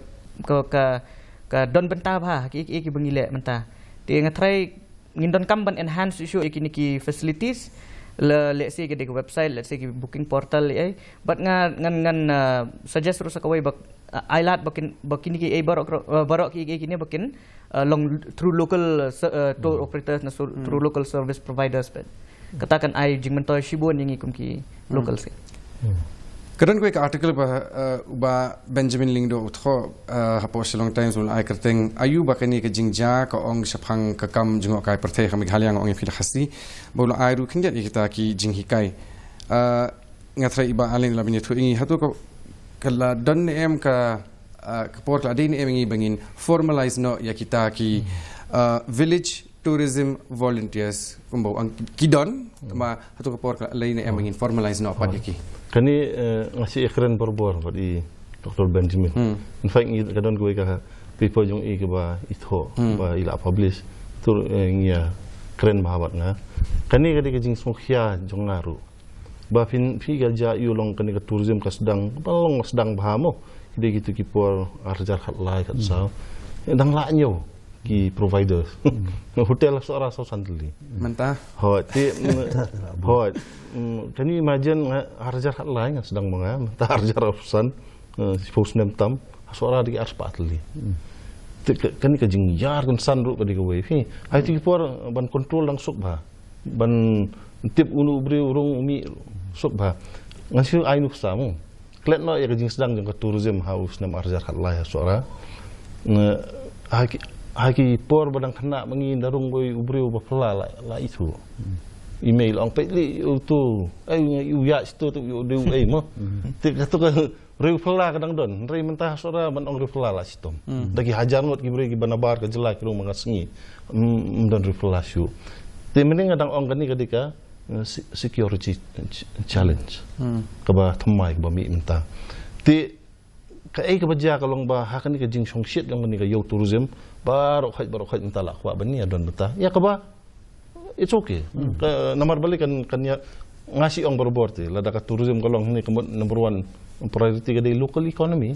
don benta ba ki bangile menta te ngatrai ngindon kamban enhance issue ki facilities let's say ke website, let's say ke booking portal but ngan suggest terus kawai bak ailat bakin ki barok ki kini bakin long through local tour operators na through local service providers but katakan ai jing mentoy shibon yang ikum ki local se Kadang ko article ba Benjamin Lingdo utho hapo Shillong Times ul ai kerteng ayu ba kani ka jingja ka ong saphang ka kam jingo kai perthe ka Meghalaya ong fi khasi bola ai ru khinget kita ki jing hikai ngatra iba alin labini thu ingi hatu ko kala don em ka port la din em ngi bangin formalize no ya kita ki village tourism volunteers kumbo ang kidon kama hatu ko port lain em bangin formalize no pat yaki Kani ngasih keren berbor di Dr. Benjamin. In fact, kadang gue kah people yang ke ba itu ba ila publish tu ngia keren bahabat na. Kani kadi kajing smukhya jong naru. Ba fi kerja yulong kani ke tourism ka sedang bahamo. Ide gitu ki por arjar khat lai kat sao. Dang la nyo ki providers. Hotel seorang sau sandli. Mentah. Hot. Can you imagine harjar hat lain yang sedang mengam, tak harjar ratusan, sepuluh enam tam, suara di arspat li. Kan kajing yar kan sandru pada kau ini. Hai tu kipor ban kontrol lang sok bah, ban tip unu beri urung umi sok bah. Ngasih ainu samu. Klet no ya kajing sedang jangka tourism house nam harjar hat lain suara. Hai por badang kena mengi darung boy ubri ubah pela la itu. Email ang petli tu ya situ tu de mo tik tu ka refla kadang don rei mentah sora ban ong refla la sitom dagi hajar ngot gibre gi banabar ka jelak ru mangasngi don refla syu te mending kadang ong kani kadika security challenge ka ba thamai ba mi mentah te ka ai ka baja ka long ba hakani ka jing song shit yang ni ka yo tourism barok khat mentala kwa bani adon mentah ya ka ba it's okay. Nomor balik kan ya ngasih ong berbor ti. Lada ka tourism kalong ni number one priority ka di local economy.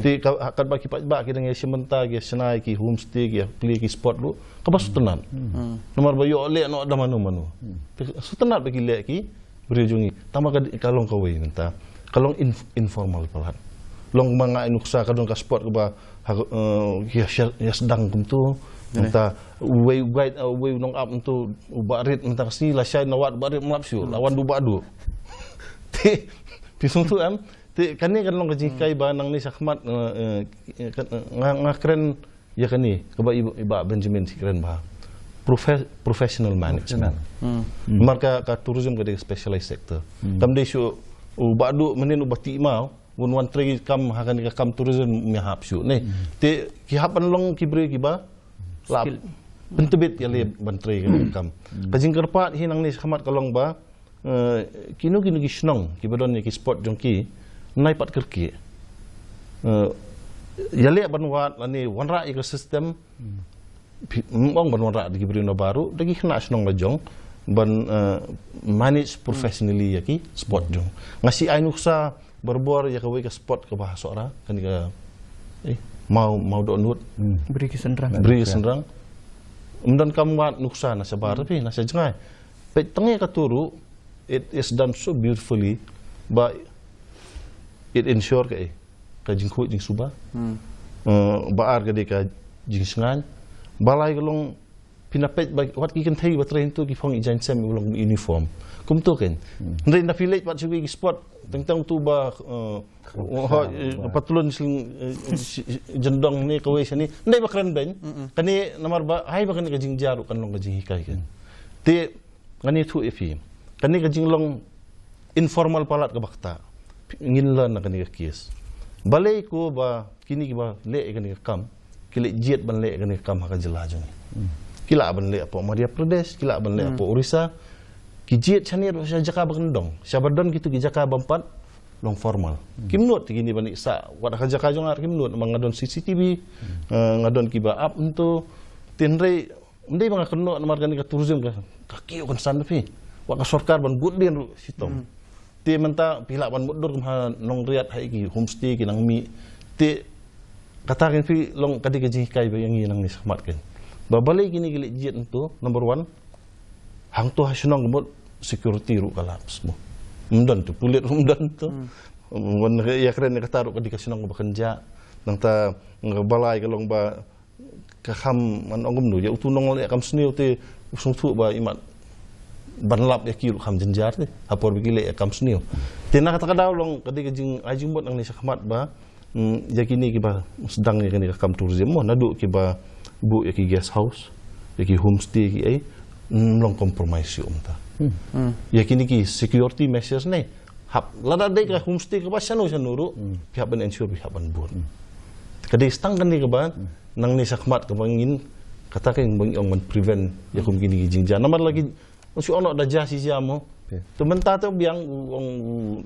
Ti kad ba ki ba ki dang sementa ki senai ki homestay ki play ki spot lu ka ba sutenan. Nomor ba yo le no ada manu. Sutenan bagi le ki berjungi. Tama ka kalong kawai menta. Kalong informal palat. Long mga inuksa kadong ka spot ka ba ya sedang kumtu. Menta way nong up untuk ubarit menta kasi lasai nawat barit melapsu lawan du badu. Ti pisung tu kani kan long kajikai banang ni sakmat ngakren ya kani kaba iba Benjamin si keren bah. Professional management. Marka ka tourism ka de specialized sector. Kam de syu ubadu menin ubati mau wan tregi kam hakan ka kam tourism mi hapsu. Ne ti ki hapan long kibre kiba lap pentebit ya le bantrai kam kajing kerpat hinang ni khamat kalong ba kinu ki snong ki badon ni ki spot jongki nai pat kerki ya le banwat lani wanra ecosystem mong banwara di brino baru dagi khna snong lajong ban manage professionally ya ki spot jong ngasi ainuksa berbor ya kawai ka spot ka bahasa ora kan ka mau donut beri kesenderang dan kamu nuksa nasa bar tapi nasa jengai petengnya katuru it is done so beautifully but it ensure ka jingku jing suba baar ka ka jing sengan balai kalong pinapet wat ki kan thai batrain tu ki phong ijan sem ulong uniform kum tu kan ndai na village pat sugi spot tentang tu ba patulun jendong ni kawai sini ndai ba keren ben kani nomor ba hai ba kani ka jing jaru kan long ka jing hikai kan te kani thu ifi kani ka jing long informal palat ka bakta ngin lan na kani ka kies balai ko ba kini ba le kani ka kam kile jet ban le kani ka kam ha ka jelajong kila ban le apa Madhya Pradesh kila ban le apa Orissa ki jet chanir sa jaka bakendong sabadon gitu ki jaka bampat long formal kimnot gini bani sa wada ka jaka jongar kimnot mangadon CCTV ngadon ki ba up untuk tinrei Hindi mga keno namar kan ka tourism ka kakiyo kan san pi. Wa ka sarkar ban budin ru sitong. Ti menta pila ban mudur ha nong riat hai ki homestay ki nang mi. Ti katakin pi long kadi ka jikai ba yang nang ni samat kan. Babalik gini gili jit itu number 1 hang tu hasunang gumot security ru kalaps mo. Umdan tu pulit umdan tu. Wan ya keren ka taru kadi ka sunang bekerja nang ta ngabalai kalong ba kaham man ongum nu ya utunong le kam sniu te usung tu ba imat banlap ya kiru kam jenjar te apor bigile ya kam sniu te na kata daw long kadi jing ajumbot ang ni sakmat ba ya kini ki ba sedang ni kini kam tourism mo nadu ki ba bu ya ki guest house ya ki homestay ki ai long compromise yum ta ya kini ki security measures ne hap lada dai ka homestay ka ba sanu sanuru pihak ban ensure pihak ban bur kadi stang kan ni ka ba nang ni sakmat kebangin kata kan bang ong prevent ya kum gini jingja namar lagi si ono da jasi jamo tu menta tu biang ong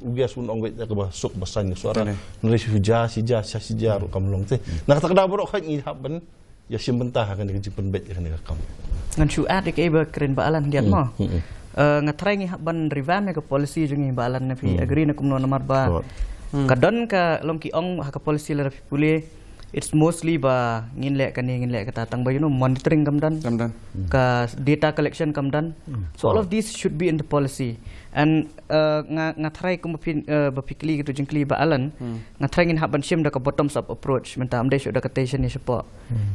ugas un ong ka ba sok basan suara nulis jasi jasi jaru kamlong te nak tak da borok kan ni haban ya sim bentah kan ni jimpen bet kan ni kam ngan syuat ke ba keren ba alan diat mo ngatrai ngi haban revamp ke policy jungi ba alan na fi agree na kumno namar ba kadon ka long ki ong ha ka policy la fi pule. It's mostly ba nginlek ka tatang ba monitoring kamdan ka data collection kamdan. So all of these should be in the policy. And nga try ko bapikli gitu jengkli ba alan nga try ngin haban sim da ka bottoms up approach menta amde syo da ka station ni sepo.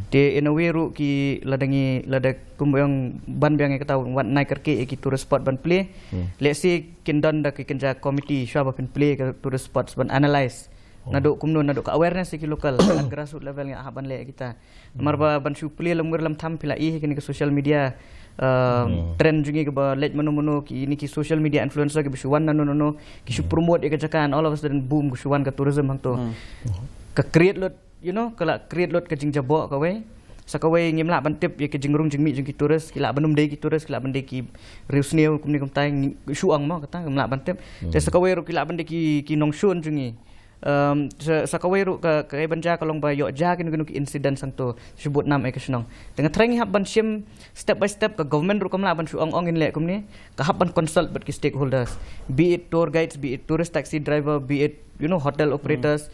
De in a way ru ki ladangi ladak kumbayang ban biang ka taw wan nai karke ki tourist spot ban play. Let's say kindan da ki kenja committee sya ba play ka tourist spots ban analyze. Naduk kumno naduk awareness ki lokal at grassroots level nga haban le kita marba ban supli lamur lam tham pila i kini ke social media trend jungi ke ba let mano ki ini ki social media influencer ke bisuan nano ki su promote ke jakan all of a sudden boom ke suan ke tourism hang to ke create lot kala create lot ke jing jabok ka we sakawai ngimla ban tip ya ke jingrung jingmi jing ki tourist kila banum dei ki tourist kila ban dei ki reusneu kumni kum tai suang mo kata ngimla ban tip te sakawai ru kila ban dei ki nong shun jungi sakawai ru ka banja kalong ba yo ja kin incident sang to sebut nam ek senong dengan trengi hab ban sim step by step ka government ru kamla ban suang ong in le kumni ka hab ban consult but ki stakeholders be it tour guides be it tourist taxi driver be it hotel operators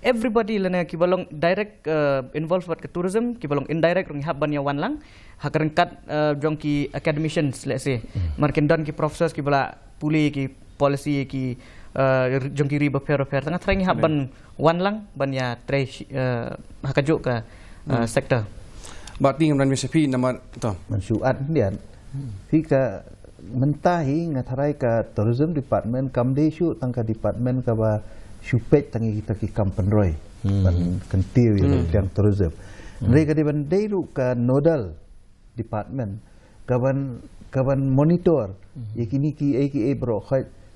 everybody lana ki balong direct involved with tourism ki balong indirect rung hab ban ya wan lang hakarengkat jong ki academicians let's say markin don ki professors ki bala puli ki policy ki jongki riba per tengah trengi haban wan lang ban ya tre hakajuk ka sektor Berarti ngam dan sepi nama to mensuat dian fika mentahi ngatarai ka tourism department kamde syu tangka department ka ba supet tangi kita ki kampenroy ban kentiu yang tourism mereka di bandai ka nodal department kaban monitor yakini ki bro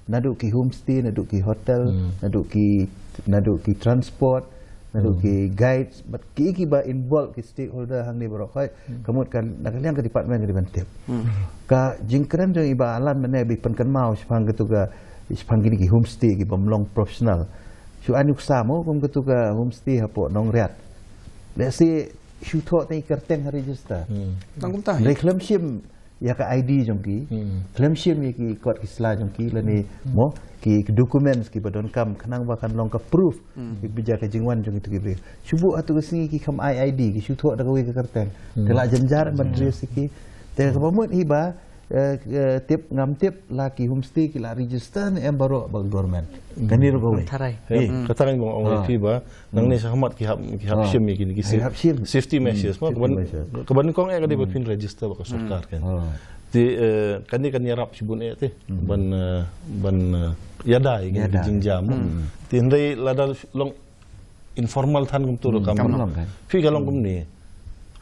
naduk ki homestay, naduk ki hotel, naduk ki transport, naduk ki guides, but ki ba involve ki stakeholder hang ni barokai, kamut kan nakalian ke department ke bantip. Ka jingkran jong iba alam mana bi penkan mau sepang gitu ka sepang gini ki homestay ki pemlong profesional. Su anuk samo kum gitu ka homestay hapo nong riat. Let's say su thok tai kerteng register. Tangkum tah. Reklam sim ya ka ID jongki claim sim ki kod kisla jongki lani mo ki documents ki badon kam kanang bakan long ka proof ki bija ka jingwan jong itu ki subu atu kesini ki kam ID ki su thok da ka kerteng tela jenjar madres ki te ka pamut hiba tip ngam tip laki homestay ki la register ni baru bang government kanir ko tarai katakan bang ong fiba nang ni sahmat ki hab sim ki safety measures mo keban kong e ka di pin register ka sarkar kan ti kan ni kan yarap sibun e te ban yadai gi jingjam ti ndai lada long informal than kum tur kam fi ka long kum ni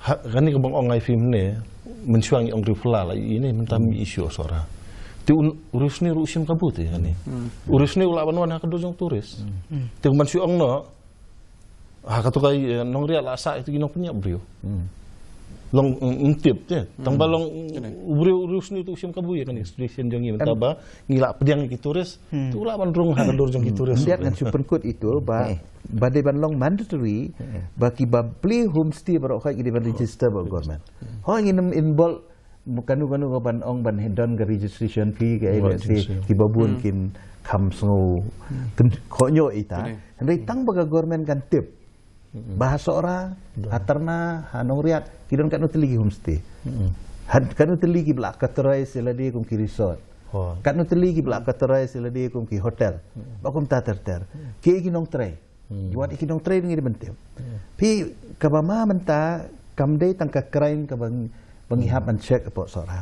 kan ni ka bang ong ai film ni mensuangi ong rifla ini mentami isu sora ti urus ni rusim kabut ya ni urus ni ulaban wan ka dojong turis ti mensuang no ha ka to kai nong ria la sa itu ginong punya brio long intip je tang balong urius ni tu sim kabu ya kan extradition jong ni taba ngila pediang ki turis tu la ban rung ha dor jong ki turis Lihat dengan Supreme Court itu badai ban long mandatory bagi babli homestay baru kau ini ban register baru government. Hau ingin involve kanu ban ong ban hedon ke registration fee ke ki babun kin kam snow konyo ita. Hendak tang baga government kan tip. Bahasa orang, haterna, hanoriat, kidon kan utiligi homestay. Kan utiligi belak katerai seladi kum ki resort. Kan utiligi belak katerai seladi kum ki hotel. Bakum tater. Ki ikinong tray. Buat ikinong tray ngi bentim. Pi kabama menta kamdei tangka crime ka bangihap an check apa sora.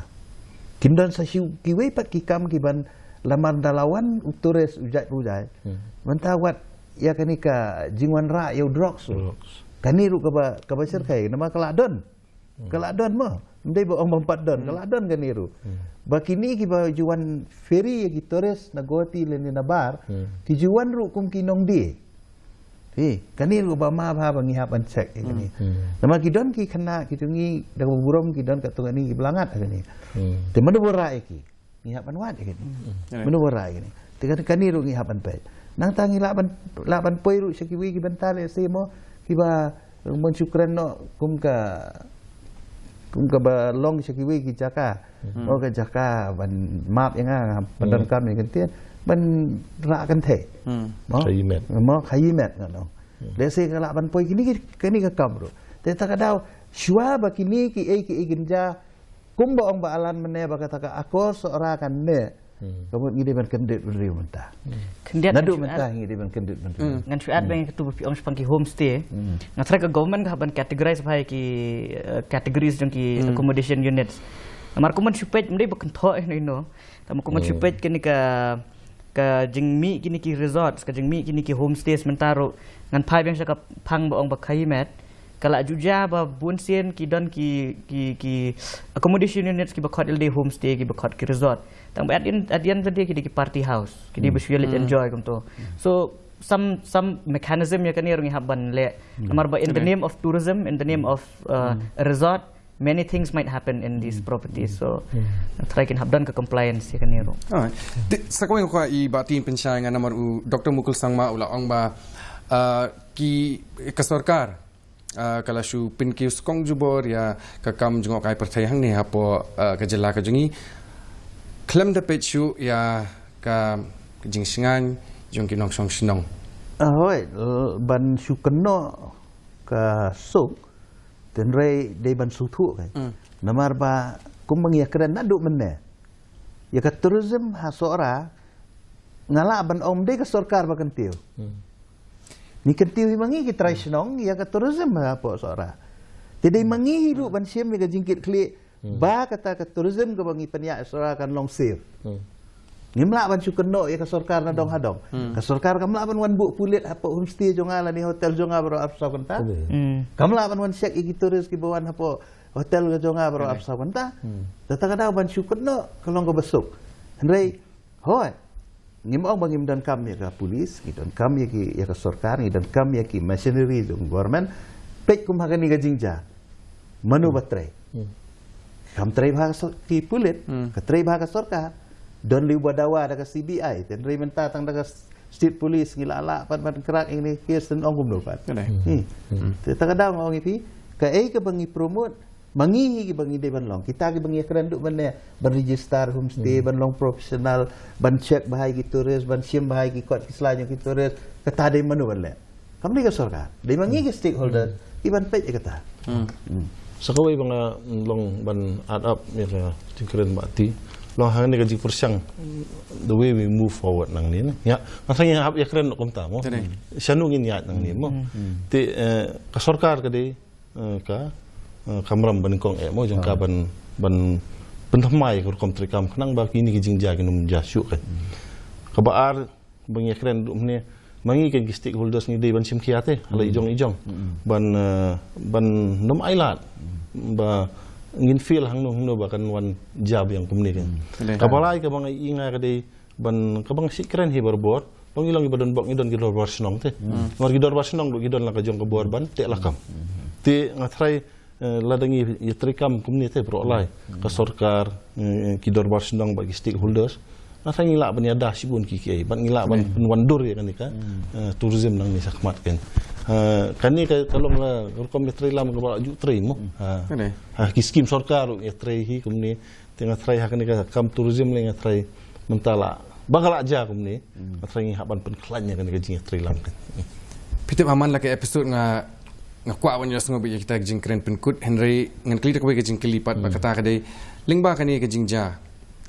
Kindon sa siu kiwe pat ki kam ki ban lamar dalawan utures ujat ujai. Menta wat ya kani ka jingwan ra yo drugs kani ru ka ba serkai nama keladon mo ndai ba ong 4 don keladon kani ru bakini ki ba juan ferry ki tores nagoti len na bar ki juan ru kum kinong di kani ru ba ma ba ngihap an cek kani nama ki don ki kena ki tungi da burom ki don ka tungani ki belangat kani te manu bora ki ngihap an wat kani manu bora kani te kani ru ngihap an pe nang tangi laban poi ru syakiwi ki bentale semo ki ba mensyukran no kum ka ba long syakiwi ki jaka o ka jaka ban map yang padan kam ni kan ban ra kan the mo khayimet no le se ka laban poi kini ka kam ru te ta ka dau shwa ba kini ki ginja kum ba ong ba alan mene ba kata ka ako seorang kan ne kamu ngide ban kendit beri mentah. Kendiat nadu mentah ngide ban kendit beri. Ngan syuat bang ketu pi ong spangki homestay. Ngatrak ke government ka ban categorize bhai ki categories jong ki accommodation units. Amar kuman syupet mendai bakan tho no. Tam kuman syupet kini ka jingmi kini ki resorts ka jingmi kini ki homestay sementara ngan phai bang ka phang ba ong ba khaimet. Kalau juja ba bunsien ki don ki accommodation units ki bakot ilde homestay ki bakot ki resort tang at the end tadi ki party house ki di visually enjoy kum to so some mechanism ya kan irungi haban le amar ba in the name of tourism in the name of a resort many things might happen in these properties so try kin habdan ke compliance ya kan iru sakawai ko I batin pensaingan namar Dr. Mukul Sangma ula ong ba ki kasorkar kalau shu pinki skong jubor ya kakam jengok kai percayang ni hapo kejela kejungi klaim dapat shu ya ka kejing singan jong kinong song sinong hoi ban shu keno ka suk ten rei de ban su thu kai namar ba kum mengiakran nadu menne ya ka tourism ha sora ngala ban om de ka sarkar ba kentiu ni kentiu mangi ki tradisional ya ka tourism apa sora tidak mangi hidup ban siam ni ka jingkit kli ba kata ka tourism ka bangi panya sora kan long save ngimla ban sukeno ya ka sarkar na dong hadong ka sarkar kamla ban wan bu pulit apa homestay jongala ni hotel jonga baro apsa kanta kamla ban wan syek iki turis ki bawan apa hotel ka jonga baro apsa kanta tata kada ban sukeno kalong ka besuk hendrai hoi ngimong bangim dan kam ya ka polis dan kam ya ki ya ka sarkar dan kam ya ki machinery jong government pek kum hakani ka jingja manu batre kam trai bha ki pulit ka trai bha ka sarkar don liu badawa da ka CBI dan rei menta tang da ka state police ngilala pan kerak ini kes dan ongum do pat ni ta kada ngong ipi ka ka bangi promote mangi ki bangi de ban long kita ki bangi kran duk ban ne ban register homestay ban long professional ban check bahai ki turis ban sim bahai ki kot ki slanya ki turis kata de manu ban le kam ni ka sarkar de mangi ki stakeholder ki ban pej kata sakawai bang long ban add up ya ka tingkren mati long hang ni ka jing persang the way we move forward nang ni ya masanya hab ya kren kom ta mo sanu ngin ya nang ni mo ti ka sarkar ka de ka kamram ban kong mo jong ka ban penthamai ko kom trikam khnang ba ki ni ki jing ja ki num ja shu ka ka ba ar bang ya kren dum ne mangi ke stakeholders ni de ban sim khiate hala ijong ban num ailat ba ngin feel hang no ba kan wan jab yang kumni kan kapalai ka bang inga ka de ban ka bang sikren hi berbor bang ilang ibadon bok idon gidor barsenong te ngor gidor barsenong do gidon la ka jong ka bor ban te lakam te ngatrai ladangi yatrikam komuniti berolai ke sorkar kidor barsendang bagi stakeholders nasa ngilak ban yadah sibun kiki ban ngilak ban penwandur ya kan ika tourism nang ni sakmat kan kani kalau la rekom yatrilam ke balak jutri mo ki skim sorkar yatri hi komuni tengah trai hakan ika kam tourism le ngatrai mentala bangala aja komuni ngatrai haban penklanya kan ika jing yatrilam kan Pitip aman lah ke episode ngakuat wan jas ngobi kita jing keren penkut Henry ngan kli tak ke jing kelipat ba kata kadai lingba kani ke jing ja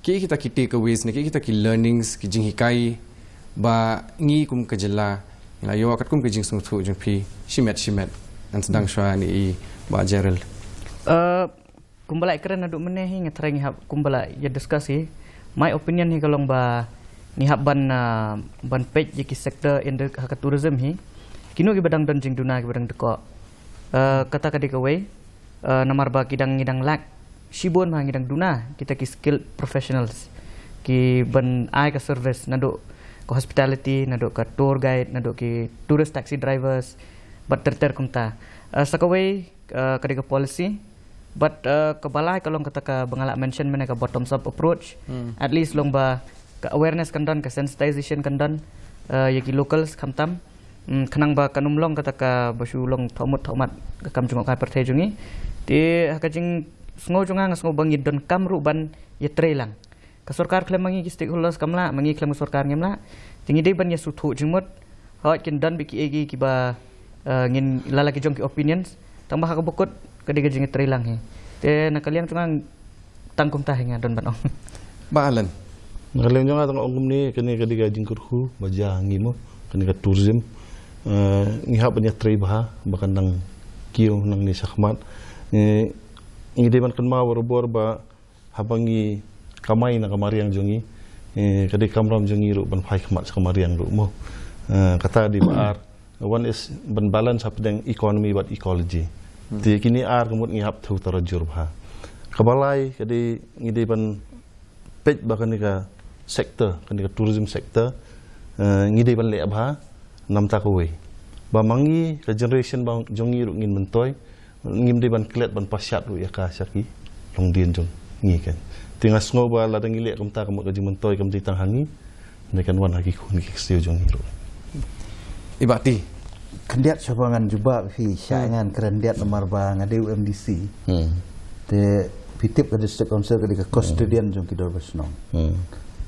ki kita kiti ke ways ni kita ki learnings ki jing hikai ba ngi kum ke jela ngayo akat kum ke jing sung thu jing pi shimet dan sedang shwa ni ba Gerald kumbala keren aduk meneh hi ngatrai ngihap kumbala ya diskusi my opinion hi kalong ba ngihap ban page ki sektor in the tourism hi kinu ki badang don jing duna ki badang deko kata kadi kawai namar ba kidang ngidang lak sibon ma ngidang duna kita ki skill professionals ki ban ai ka service nado ko hospitality nado ka tour guide nado ki tourist taxi drivers but ter kumta sakawai kadi ka policy but kebalai kalau kata ka bangala mention mana ka bottom up approach at least long ba ka awareness kandan ka sensitization kandan yaki locals kamtam kenang ba kanumlong kata ka basulong thomat kam jungok kai perthai jungi ti hakajing sngo junga ngasngo bangi don kamru ban ye trailang ka sarkar klem mangi ki stakeholders kamla mangi klem sarkar ngemla tingi de ban ye suthu jingmot hot kin dan biki egi ki ba ngin lalaki jong ki opinions tambah ka bokot kadi gajing trailang he te nakaliang junga tangkum tahinga don ban ong ba alan ngaliang junga tang ongum ni kani kadi gajing kurhu baja ngimo kani ka tourism ngihap banyak tray bah bahkan nang kio nang ni sakmat ngi deban kan ma bor ba habangi kamai na kamariang jongi kadi kamram jongi ru ban phai khmat kamariang ru mo kata di bar one is ban balance hap deng economy but ecology ti kini ar kemut ngihap thu tarajur bah kabalai kadi ngi deban pej bahkan ni ka sektor kan ka tourism sector ngi deban le bah nam ta koi ba mangi ka generation bang jongi ru ngin mentoy ngim de ban klet ban pasyat ru ya ka saki long dien jong ngi kan tinga sngo ba la dang ile kam ta kam ka jing mentoy kam ji tang hangi ne kan wan haki khun ki sio jong ru ibati kendiat sobangan juba fi syangan kerendiat nomor ba ngade UMDC te pitip ke district council ke custodian jong kidor basnong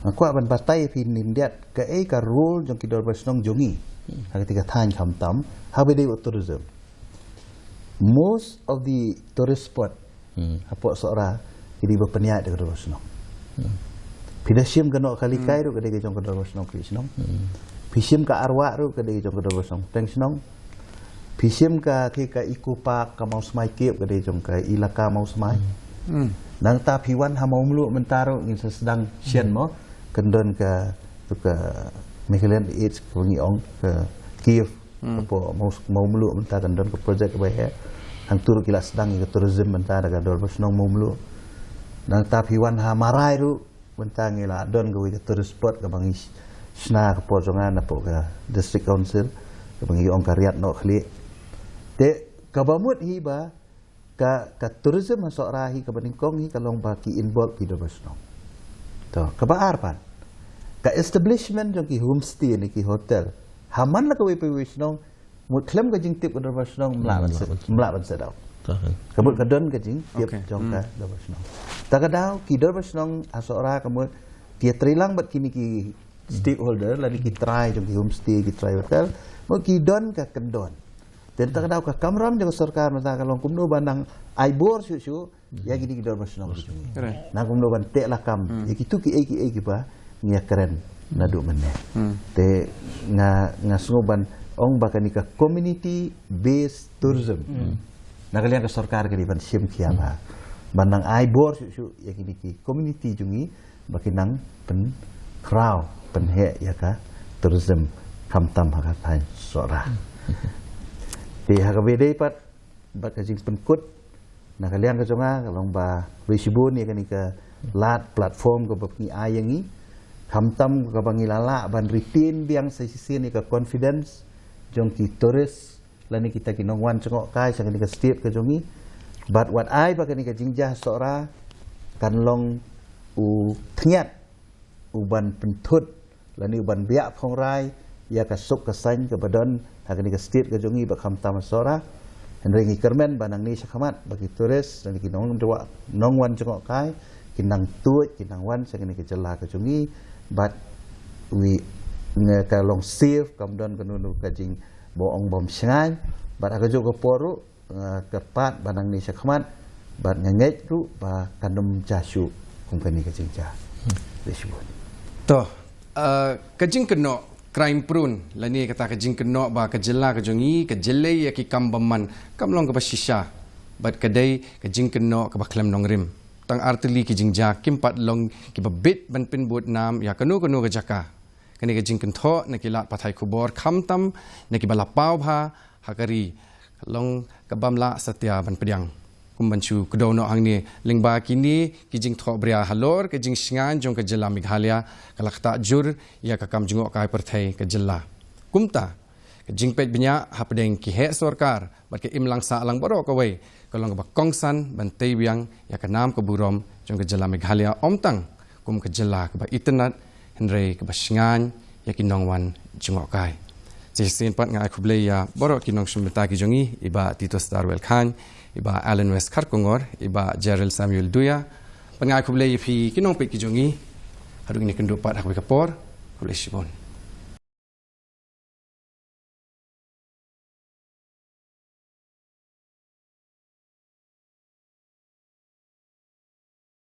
aku aban batai fi nindiat ke ka rule jong kidor basnong jongi ketika tanya kamtam how they do tourism most of the tourist spot apa seorang jadi berpeniat dekat Basnong pidasim kena kali kai ru kedai jong kedai Basnong Krisnong pisim ka arwak ru kedai jong kedai Basnong Tengsnong pisim ka iku pak ka mau semai kiep kedai jong ka ilaka mau semai nang ta piwan ha mau melu mentaro ngin sedang sian mo kendon ka Mekalian AIDS wangi ong ke Kiev apa mau melu mentah kan don ke projek ke bae hang turu kila sedang ke tourism mentah daga dol Basnong mau melu nang tapiwan ha marai ru mentah ngila don ke tourist spot ke bangi sna ke pojongan apa ke district council ke bangi ong kariat no khli te kabamut hi ba ka tourism masuk rahi ke beningkong hi kalong baki involve di Basnong to kabar pan ka establishment jong ki homestay ni ki hotel haman la ka we Basnong mut klem ka jing tip ka Basnong mlaban sedau kabut ka don ka jing tip jong ka Basnong ta ka daw ki Basnong asora kamut dia trilang bat kini ki stakeholder la ni ki try jong ki homestay ki try hotel mo ki don ka kendon dan ta ka daw ka kamram jong sarkar mata ka long kumno banang aibor su ya gini ki Basnong na kumno ban te la kam ya kitu ki ki ba nya keren nadu meneh te nga sungoban ong bakanika community based tourism nakalian ka sarkar ka ban sim kiama banang aibor su ya kini ki community jungi bakinang pen crowd pen he ya ka tourism kamtam hakatai sora te hakabede pat bakajing penkut nakalian ka jonga kalong ba risibun ya kanika lat platform ko bapni ayangi kamtam ka bangilala ban retain biang sisi ni ka confidence jong ki tourist lani kita kinongwan cengok kai sang ni ka state ka jongi But what I bagi ni ka jingjah sora kan long u thnyat u ban pentut lani u ban biak phong rai ya ka sup ka sain ka badon hakani ka state ka jongi ba kham tam sora henry kermen banang ni syakamat bagi turis dan ki nong wan jengok kai kinang tuat kinang wan sakani ka jela ka jongi but we ka long save kam don kanunu ka jing boong bom sangai but aga jo ka poru kepat banang ni syakamat but ngengej ru ba kanum jasu kumpani ka jingja disebut toh kajing keno crime prone lani kata kajing keno ba kajela kajongi kajele ya ki kambaman kamlong ka basisha but kadai kajing keno ka baklam nongrim tang artili ki jingja kimpat long ki babit ban pin bot nam ya kanu ka jaka kani kajing kentho na kilat pathai kubor khamtam na ki balapau bha hakari long kabamla satya ban pediang kumbanchu kedono hangni lingba kini kijing tho bria halor kijing singan jong ke jela Meghalaya kalakta jur ya kakam jungok kai perthai ke jela kumta kijing pet benya hapdeng ki he sarkar bat ke imlang sa lang baro ka wei kalong ba kongsan ban teibiang ya kanam ke burom jong ke jela Meghalaya omtang kum ke jela ke ba internet henry ke ba singan ya kinongwan jungok kai sin pat ngai khuble ya boro kinong shumta ki jongi iba Tito Starwell Khan iba Alan West Kharkongor iba Gerald Samuel Duya pangai khuble phi kinong pe ki jongi harung ni kendu pat hakwe kapor khuble shibon